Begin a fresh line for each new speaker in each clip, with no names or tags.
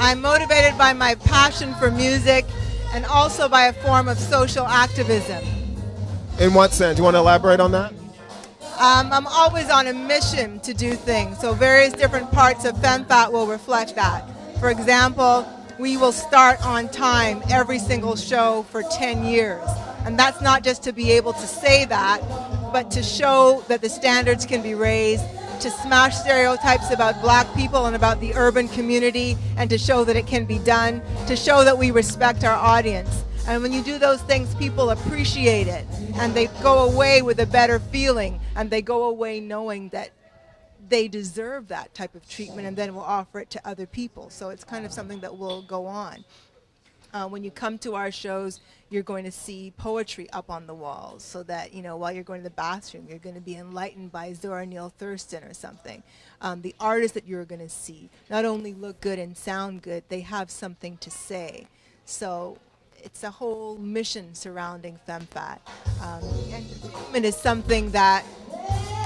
I'm motivated by my passion for music and also by a form of social activism.
In what sense? You want to elaborate on that?
I'm always on a mission to do things, so various different parts of FemFat will reflect that. For example, we will start on time every single show for 10 years. And that's not just to be able to say that, but to show that the standards can be raised, to smash stereotypes about black people and about the urban community, and to show that it can be done, to show that we respect our audience. And when you do those things, people appreciate it, and they go away with a better feeling, and they go away knowing that they deserve that type of treatment, and then we'll offer it to other people. So it's kind of something that will go on. When you come to our shows, you're going to see poetry up on the walls so that, you know, while you're going to the bathroom, you're going to be enlightened by Zora Neale Thurston or something. The artists that you're going to see not only look good and sound good, they have something to say. So it's a whole mission surrounding FemFat. Entertainment is something that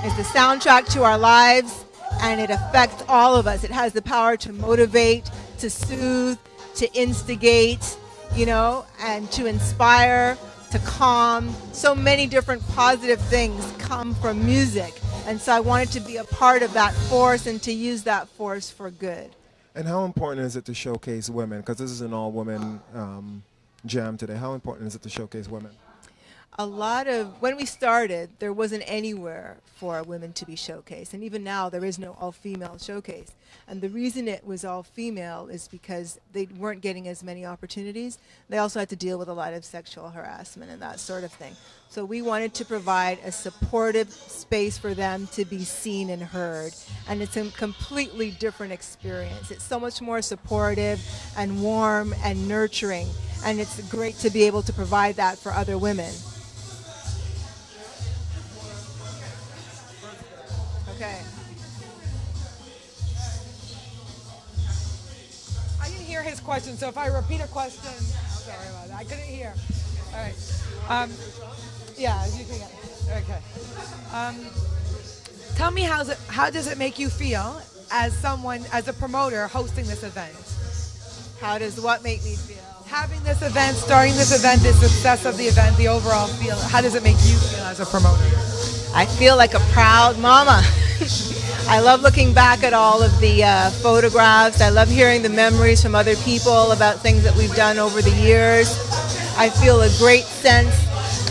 is the soundtrack to our lives, and it affects all of us. It has the power to motivate, to soothe, to instigate, you know, and to inspire, to calm. So many different positive things come from music. And so I wanted to be a part of that force and to use that force for good.
And how important is it to showcase women? Because this is an all-women jam today. How important is it to showcase women?
When we started, there wasn't anywhere for women to be showcased. And even now, there is no all-female showcase. And the reason it was all-female is because they weren't getting as many opportunities. They also had to deal with a lot of sexual harassment and that sort of thing. So we wanted to provide a supportive space for them to be seen and heard. And it's a completely different experience. It's so much more supportive and warm and nurturing. And it's great to be able to provide that for other women. Okay.
I didn't hear his question, so if I repeat a question, I'm sorry about that. I couldn't hear. All right. Yeah, you can get it. Okay. Tell me how does it make you feel as someone, as a promoter hosting this event?
How does what make me feel?
Having this event, starting this event, the success of the event, the overall feel, how does it make you feel as a promoter?
I feel like a proud mama. I love looking back at all of the photographs. I love hearing the memories from other people about things that we've done over the years. I feel a great sense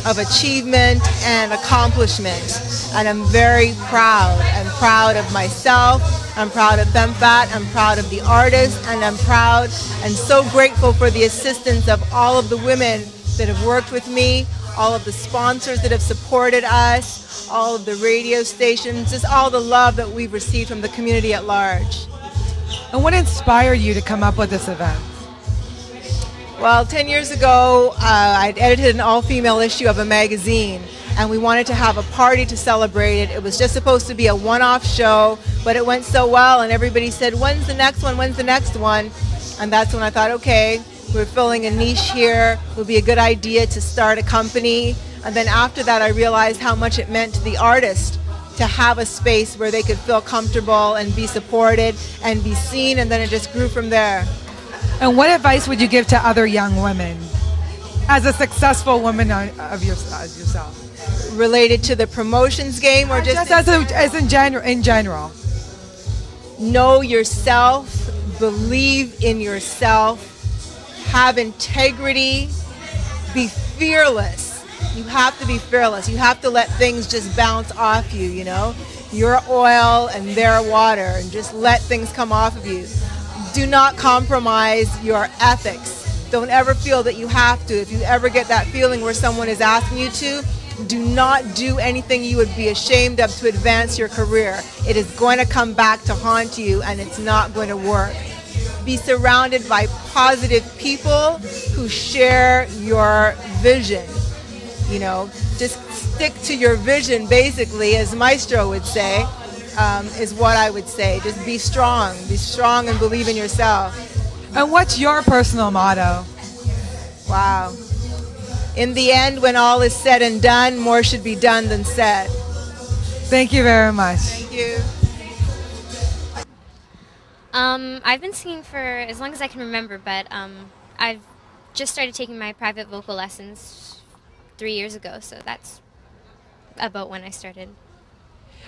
of achievement and accomplishment, and I'm very proud. I'm proud of myself, I'm proud of FemFat, I'm proud of the artists, and I'm proud and so grateful for the assistance of all of the women that have worked with me, all of the sponsors that have supported us, all of the radio stations, just all the love that we've received from the community at large.
And what inspired you to come up with this event?
Well, 10 years ago, I'd edited an all-female issue of a magazine, and we wanted to have a party to celebrate it. It was just supposed to be a one-off show, but it went so well, and everybody said, when's the next one, when's the next one? And that's when I thought, okay, we're filling a niche here. It would be a good idea to start a company. And then after that, I realized how much it meant to the artist to have a space where they could feel comfortable and be supported and be seen, and then it just grew from there.
And what advice would you give to other young women as a successful woman of yourself?
Related to the promotions game, or just
as in general?
Know yourself, believe in yourself, have integrity, be fearless. You have to be fearless. You have to let things just bounce off you, you know? You're oil and they're water, and just let things come off of you. Do not compromise your ethics. Don't ever feel that you have to. If you ever get that feeling where someone is asking you to, do not do anything you would be ashamed of to advance your career. It is going to come back to haunt you, and it's not going to work. Be surrounded by positive people who share your vision. You know, just stick to your vision, basically, as Maestro would say. Is what I would say. Just be strong and believe in yourself.
And what's your personal motto?
Wow. In the end, when all is said and done, more should be done than said.
Thank you very much.
Thank you.
I've been singing for as long as I can remember, but I've just started taking my private vocal lessons 3 years ago, so that's about when I started.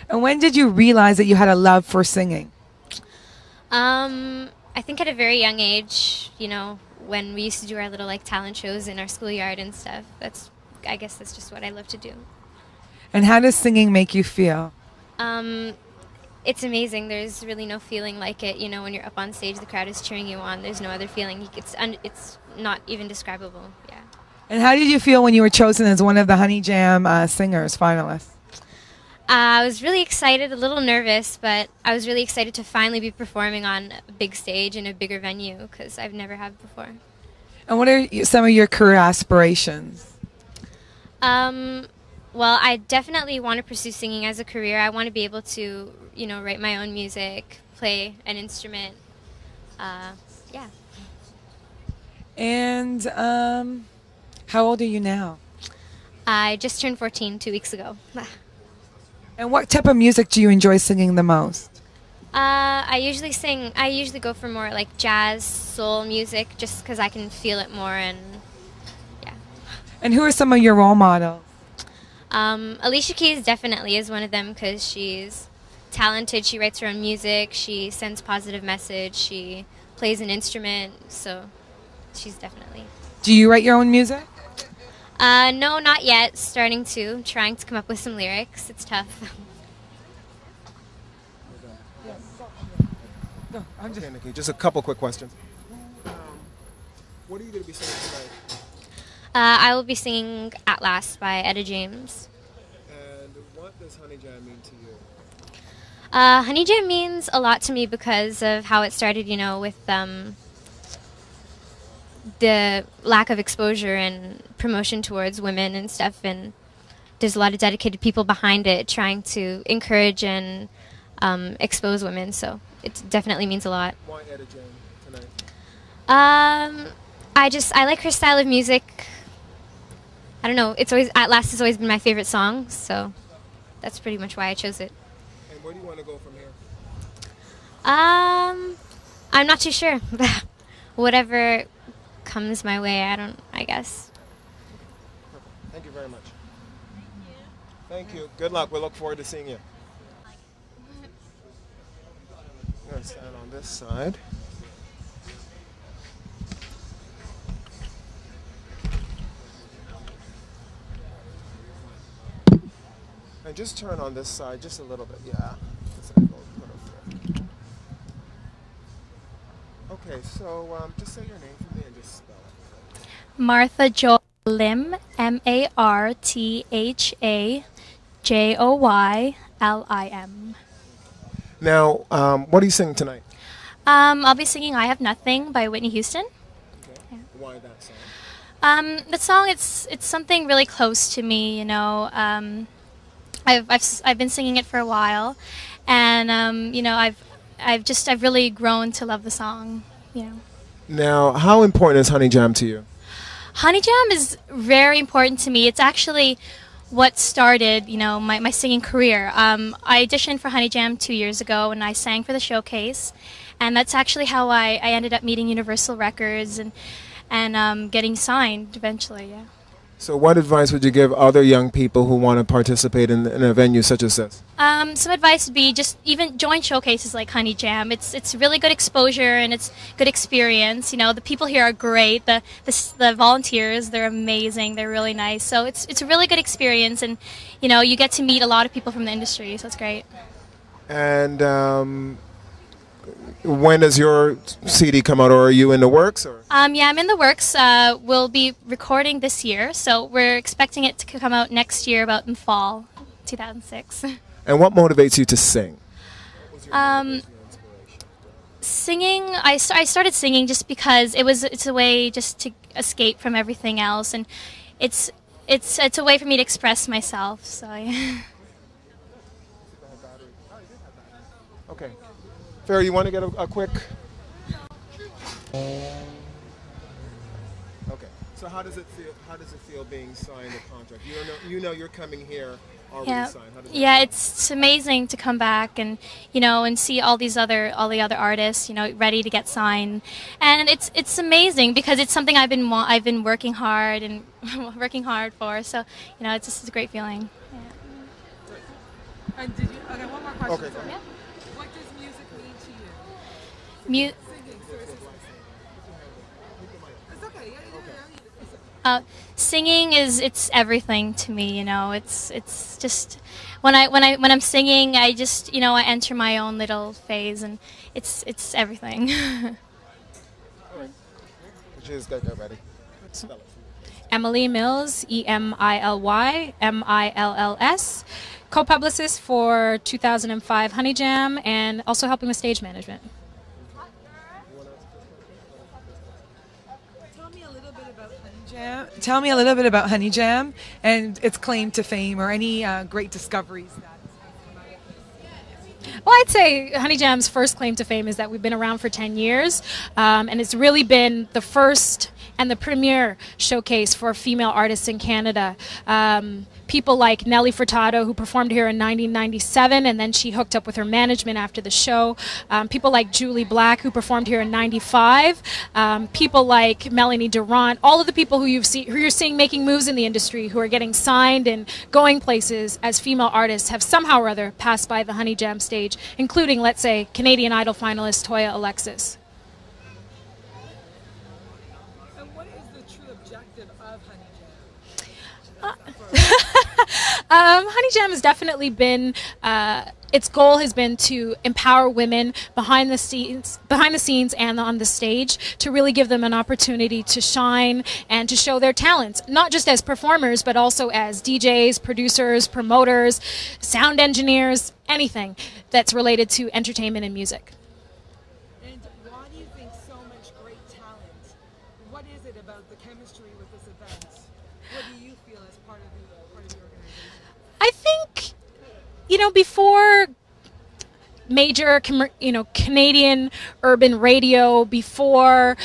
And when did you realize that you had a love for singing?
I think at a very young age, you know, when we used to do our little like talent shows in our schoolyard and stuff. I guess that's just what I love to do.
And how does singing make you feel?
It's amazing. There's really no feeling like it. You know, when you're up on stage, the crowd is cheering you on. There's no other feeling. It's not even describable. Yeah.
And how did you feel when you were chosen as one of the Honey Jam singers finalists?
I was really excited, a little nervous, but I was really excited to finally be performing on a big stage in a bigger venue because I've never had before.
And what are some of your career aspirations?
Well, I definitely want to pursue singing as a career. I want to be able to, you know, write my own music, play an instrument. Yeah.
And how old are you now?
I just turned 14 2 weeks ago.
And what type of music do you enjoy singing the most?
I usually go for more like jazz, soul music, just because I can feel it more, and yeah.
And who are some of your role models?
Alicia Keys definitely is one of them because she's talented. She writes her own music. She sends positive message. She plays an instrument. So she's definitely.
Do you write your own music?
No, not yet. Trying to come up with some lyrics. It's tough.
No,
Okay, Nikki, just a couple quick questions. What are you going to be singing tonight?
I will be singing At Last by Etta James.
And what does Honey Jam mean to you?
Honey Jam means a lot to me because of how it started, you know, with the lack of exposure and promotion towards women and stuff, and there's a lot of dedicated people behind it trying to encourage and expose women, so it definitely means a lot.
Why Etta James tonight?
I like her style of music. I don't know, At Last has always been my favorite song, so that's pretty much why I chose it.
And where do you want to go from here?
I'm not too sure. Whatever comes my way, I guess.
Perfect. Thank you very much. Thank you. Good luck. We look forward to seeing you. I'm going to stand on this side. And just turn on this side just a little bit. Yeah. Okay, so just say your name for me and just spell it.
Martha Joy Lim, MarthaJoyLim.
Now, what are you singing tonight?
I'll be singing "I Have Nothing" by Whitney Houston.
Okay. Yeah. Why that song?
That song, it's something really close to me. You know, I've been singing it for a while, and you know, I've really grown to love the song. You know.
Now, how important is Honey Jam to you?
Honey Jam is very important to me. It's actually what started, you know, my singing career. I auditioned for Honey Jam 2 years ago, and I sang for the showcase, and that's actually how I ended up meeting Universal Records and getting signed eventually. Yeah.
So, what advice would you give other young people who want to participate in a venue such as this?
Some advice would be just even join showcases like Honey Jam. It's really good exposure and it's good experience. You know, the people here are great. The volunteers, they're amazing. They're really nice. So it's a really good experience, and you know, you get to meet a lot of people from the industry. So it's great.
And when does your CD come out, or are you in the works? Or?
Yeah, I'm in the works. We'll be recording this year, so we're expecting it to come out next year, about in fall, 2006.
And what motivates you to sing?
Singing, I started singing just because it's a way just to escape from everything else, and it's a way for me to express myself. So yeah.
Okay. Farrah, you want to get a quick? Okay. So how does it feel? How does it feel being signed a contract? You know you're coming here already
Yeah,
signed. How does
yeah, it's amazing to come back and and see all the other artists ready to get signed, and it's amazing because it's something I've been working hard and working hard for. So it's just a great feeling.
And did you? Okay, one more question.
Okay.
Yeah.
What does music mean to you?
Mu-
Singing, seriously. It's okay.
Singing it's everything to me. It's just when I'm singing, I just I enter my own little phase, and it's everything.
Just get ready. Spell it.
Emily Mills, EMILY MILLS, co-publicist for 2005 Honey Jam, and also helping with stage management.
Tell me a little bit about Honey Jam. Tell me a little bit about Honey Jam and its claim to fame, or any great discoveries that.
Well, I'd say Honey Jam's first claim to fame is that we've been around for 10 years, and it's really been the first and the premier showcase for female artists in Canada. People like Nelly Furtado, who performed here in 1997, and then she hooked up with her management after the show. People like Julie Black, who performed here in 95. People like Melanie Durant. All of the people who you're seeing making moves in the industry, who are getting signed and going places as female artists, have somehow or other passed by the Honey Jam stage, including, let's say, Canadian Idol finalist Toya Alexis. Honey Jam has definitely been, its goal has been to empower women behind the scenes and on the stage, to really give them an opportunity to shine and to show their talents, not just as performers, but also as DJs, producers, promoters, sound engineers, anything that's related to entertainment and music.
And why do you think so much great talent? What is it about the chemistry with this event? What do you feel as part of the organization?
I think, before major, Canadian urban radio, before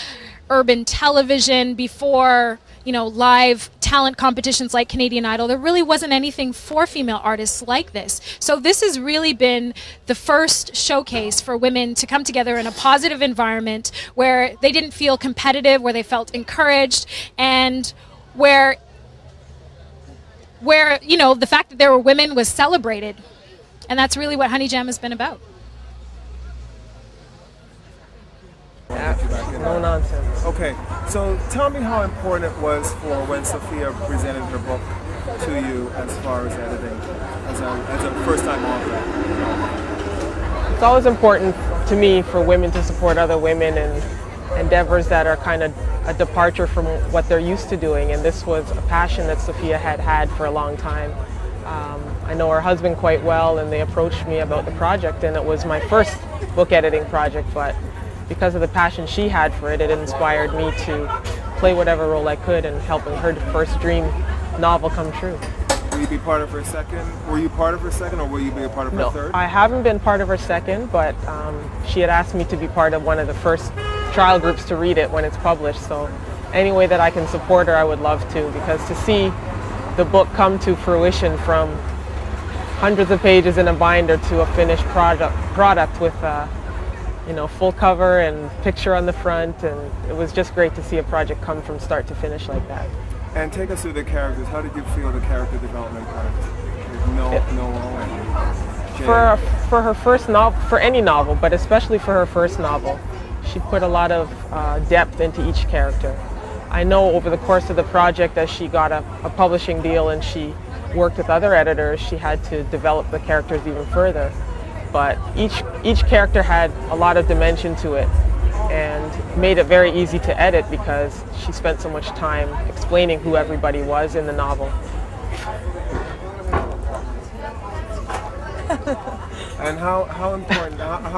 urban television, before, live talent competitions like Canadian Idol, there really wasn't anything for female artists like this. So this has really been the first showcase for women to come together in a positive environment where they didn't feel competitive, where they felt encouraged, and where the fact that there were women was celebrated. And that's really what Honey Jam has been about.
No nonsense.
Okay, so tell me how important it was for when Sophia presented her book to you as far as editing, as a first-time author.
It's always important to me for women to support other women and endeavors that are kind of a departure from what they're used to doing, and this was a passion that Sophia had for a long time. I know her husband quite well, and they approached me about the project, and it was my first book editing project, but because of the passion she had for it, it inspired me to play whatever role I could in helping her first dream novel come true.
Will you be part of her second? Were you part of her second, or will you be a part of her third?
No, I haven't been part of her second, but she had asked me to be part of one of the first trial groups to read it when it's published, so any way that I can support her, I would love to, because to see the book come to fruition from hundreds of pages in a binder to a finished product with full cover and picture on the front, and it was just great to see a project come from start to finish like that.
And take us through the characters. How did you feel the character development part? Noel and Jay?
For her first novel, for any novel, but especially for her first novel, she put a lot of depth into each character. I know over the course of the project, as she got a publishing deal and she worked with other editors, she had to develop the characters even further. But each character had a lot of dimension to it and made it very easy to edit because she spent so much time explaining who everybody was in the novel.
And how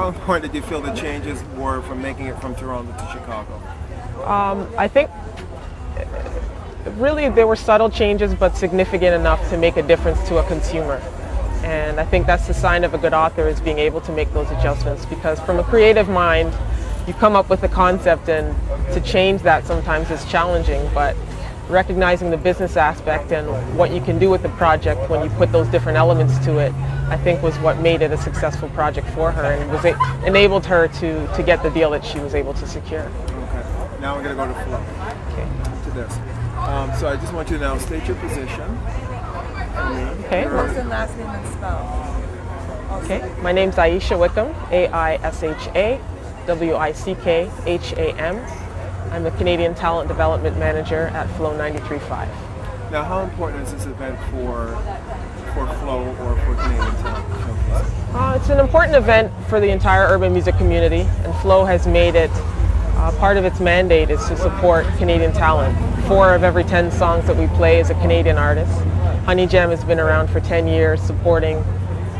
important did you feel the changes were from making it from Toronto to Chicago?
I think really there were subtle changes, but significant enough to make a difference to a consumer. And I think that's the sign of a good author, is being able to make those adjustments, because from a creative mind, you come up with a concept, and to change that sometimes is challenging, but recognizing the business aspect and what you can do with the project when you put those different elements to it, I think was what made it a successful project for her and enabled her to get the deal that she was able to secure.
Okay. Now we're going to go to Flo.
Okay.
To this. So I just want you to now state your position.
Okay.
First and last name and spell.
Okay. My name's Aisha Wickham, A-I-S-H-A, W-I-C-K-H-A-M. I'm the Canadian Talent Development Manager at Flow 93.5.
Now, how important is this event for Flow or for Canadian Talent?
It's an important event for the entire urban music community, and Flow has made it part of its mandate is to support Canadian talent. 4 of every 10 songs that we play is a Canadian artist. Honey Jam has been around for 10 years supporting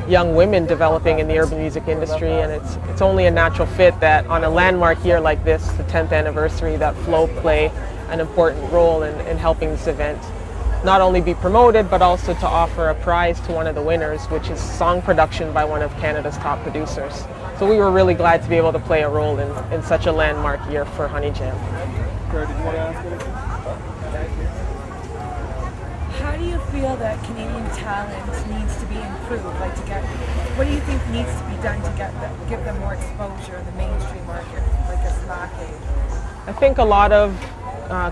young women developing in the urban music industry, and it's only a natural fit that on a landmark year like this, the 10th anniversary, that Flow play an important role in helping this event not only be promoted but also to offer a prize to one of the winners, which is song production by one of Canada's top producers. So we were really glad to be able to play a role in such a landmark year for Honey Jam.
Kurt, did you want to ask anything?
How do you feel that Canadian talent needs to be improved? What do you think needs to be done to give them more exposure in the mainstream market, like it's lacking?
I think a lot of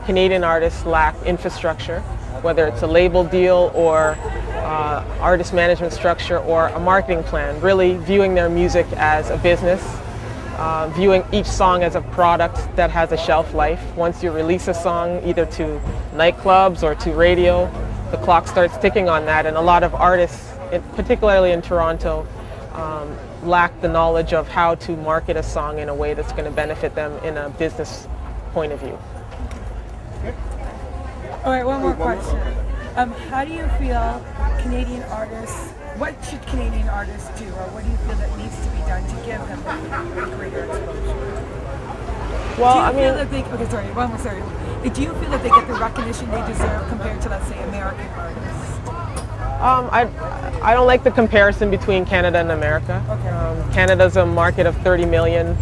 Canadian artists lack infrastructure, whether it's a label deal or artist management structure or a marketing plan, really viewing their music as a business, viewing each song as a product that has a shelf life. Once you release a song either to nightclubs or to radio, the clock starts ticking on that, and a lot of artists, particularly in Toronto, lack the knowledge of how to market a song in a way that's going to benefit them in a business point of view.
All right, one more question. How do you feel Canadian artists, what should Canadian artists do, or what do you feel that needs to be done to give them greater exposure? Do you feel that they get the recognition they deserve compared to, let's say, American artists?
I don't like the comparison between Canada and America.
Okay.
Canada's a market of 30 million.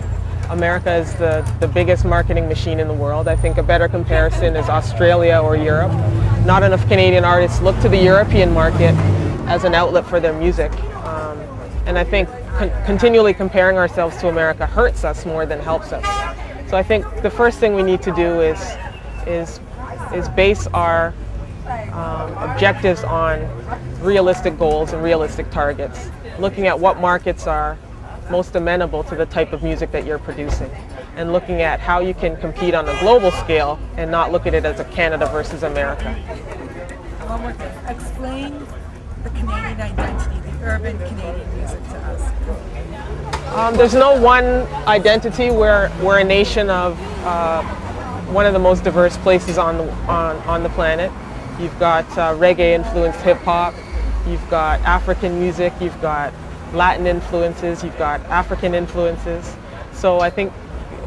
America is the biggest marketing machine in the world. I think a better comparison is Australia or Europe. Not enough Canadian artists look to the European market as an outlet for their music. And I think continually comparing ourselves to America hurts us more than helps us. So I think the first thing we need to do is base our objectives on realistic goals and realistic targets, looking at what markets are most amenable to the type of music that you're producing, and looking at how you can compete on a global scale and not look at it as a Canada versus America.
One more thing. Explain the Canadian identity, the urban Canadian music to us.
There's no one identity. We're a nation of one of the most diverse places on the planet. You've got reggae-influenced hip-hop, you've got African music, you've got Latin influences, you've got African influences. So I think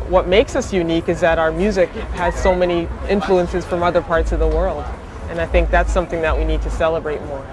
what makes us unique is that our music has so many influences from other parts of the world. And I think that's something that we need to celebrate more.